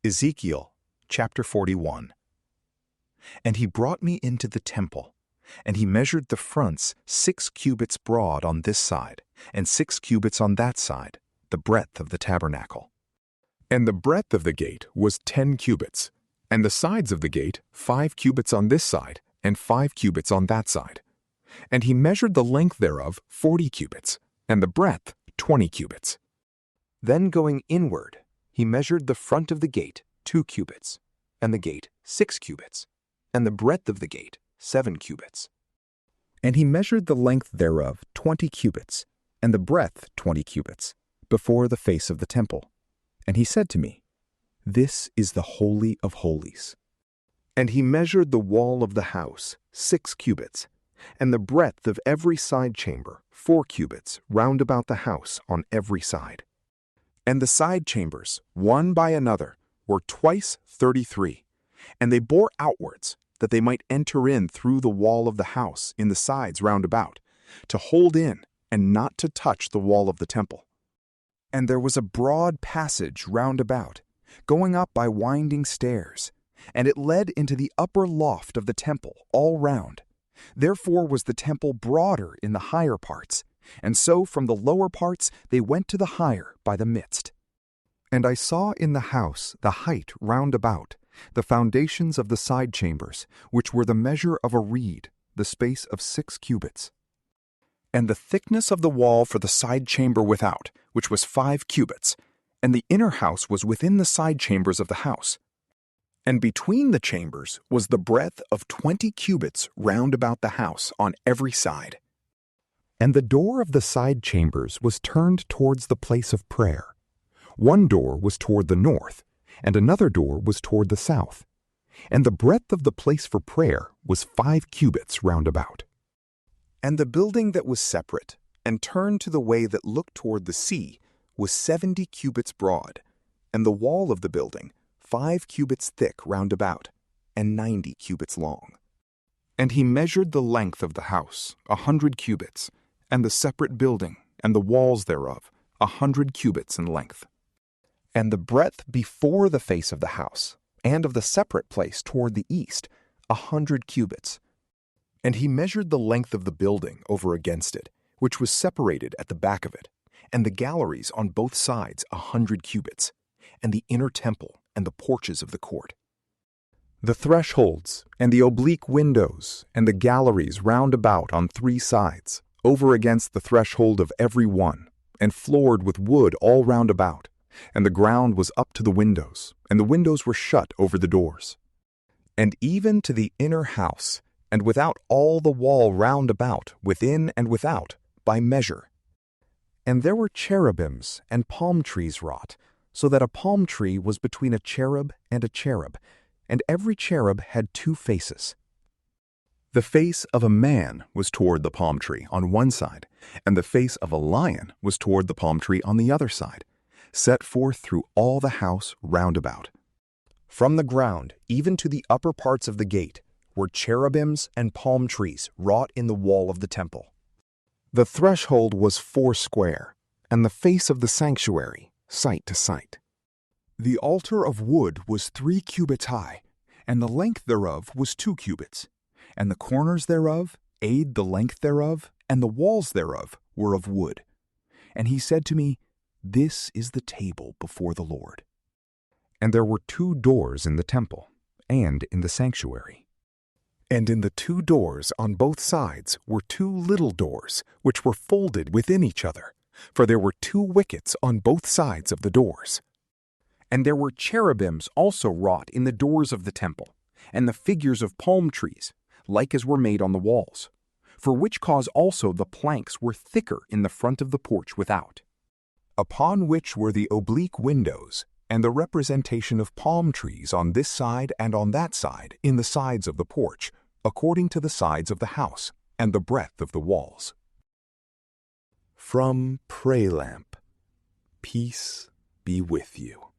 Ezekiel chapter 41. And he brought me into the temple, and he measured the fronts 6 cubits broad on this side, and 6 cubits on that side, the breadth of the tabernacle. And the breadth of the gate was 10 cubits, and the sides of the gate 5 cubits on this side, and 5 cubits on that side. And he measured the length thereof 40 cubits, and the breadth 20 cubits. Then going inward, he measured the front of the gate 2 cubits, and the gate 6 cubits, and the breadth of the gate 7 cubits. And he measured the length thereof 20 cubits, and the breadth 20 cubits, before the face of the temple. And he said to me, This is the Holy of Holies. And he measured the wall of the house 6 cubits, and the breadth of every side chamber 4 cubits round about the house on every side. And the side chambers, one by another, were twice 33, and they bore outwards, that they might enter in through the wall of the house in the sides round about, to hold in and not to touch the wall of the temple. And there was a broad passage round about, going up by winding stairs, and it led into the upper loft of the temple all round. Therefore was the temple broader in the higher parts, and so from the lower parts they went to the higher by the midst. And I saw in the house the height round about, the foundations of the side chambers, which were the measure of a reed, the space of 6 cubits. And the thickness of the wall for the side chamber without, which was 5 cubits, and the inner house was within the side chambers of the house. And between the chambers was the breadth of 20 cubits round about the house on every side. And the door of the side chambers was turned towards the place of prayer. One door was toward the north, and another door was toward the south. And the breadth of the place for prayer was 5 cubits round about. And the building that was separate, and turned to the way that looked toward the sea, was 70 cubits broad, and the wall of the building 5 cubits thick round about, and 90 cubits long. And he measured the length of the house 100 cubits, and the separate building, and the walls thereof 100 cubits in length. And the breadth before the face of the house, and of the separate place toward the east, 100 cubits. And he measured the length of the building over against it, which was separated at the back of it, and the galleries on both sides 100 cubits, and the inner temple and the porches of the court. The thresholds, and the oblique windows, and the galleries round about on 3 sides, over against the threshold of every one, and floored with wood all round about, and the ground was up to the windows, and the windows were shut over the doors. And even to the inner house, and without all the wall round about, within and without, by measure. And there were cherubims and palm trees wrought, so that a palm tree was between a cherub, and every cherub had 2 faces. The face of a man was toward the palm tree on one side, and the face of a lion was toward the palm tree on the other side, set forth through all the house round about. From the ground even to the upper parts of the gate were cherubims and palm trees wrought in the wall of the temple. The threshold was 4 square, and the face of the sanctuary site to site. The altar of wood was 3 cubits high, and the length thereof was 2 cubits. And the corners thereof, the length thereof, and the walls thereof were of wood. And he said to me, This is the table before the Lord. And there were 2 doors in the temple, and in the sanctuary. And in the 2 doors on both sides were 2 little doors, which were folded within each other, for there were 2 wickets on both sides of the doors. And there were cherubims also wrought in the doors of the temple, and the figures of palm trees, like as were made on the walls, for which cause also the planks were thicker in the front of the porch without, upon which were the oblique windows, and the representation of palm trees on this side and on that side in the sides of the porch, according to the sides of the house, and the breadth of the walls. From PrayLamp, peace be with you.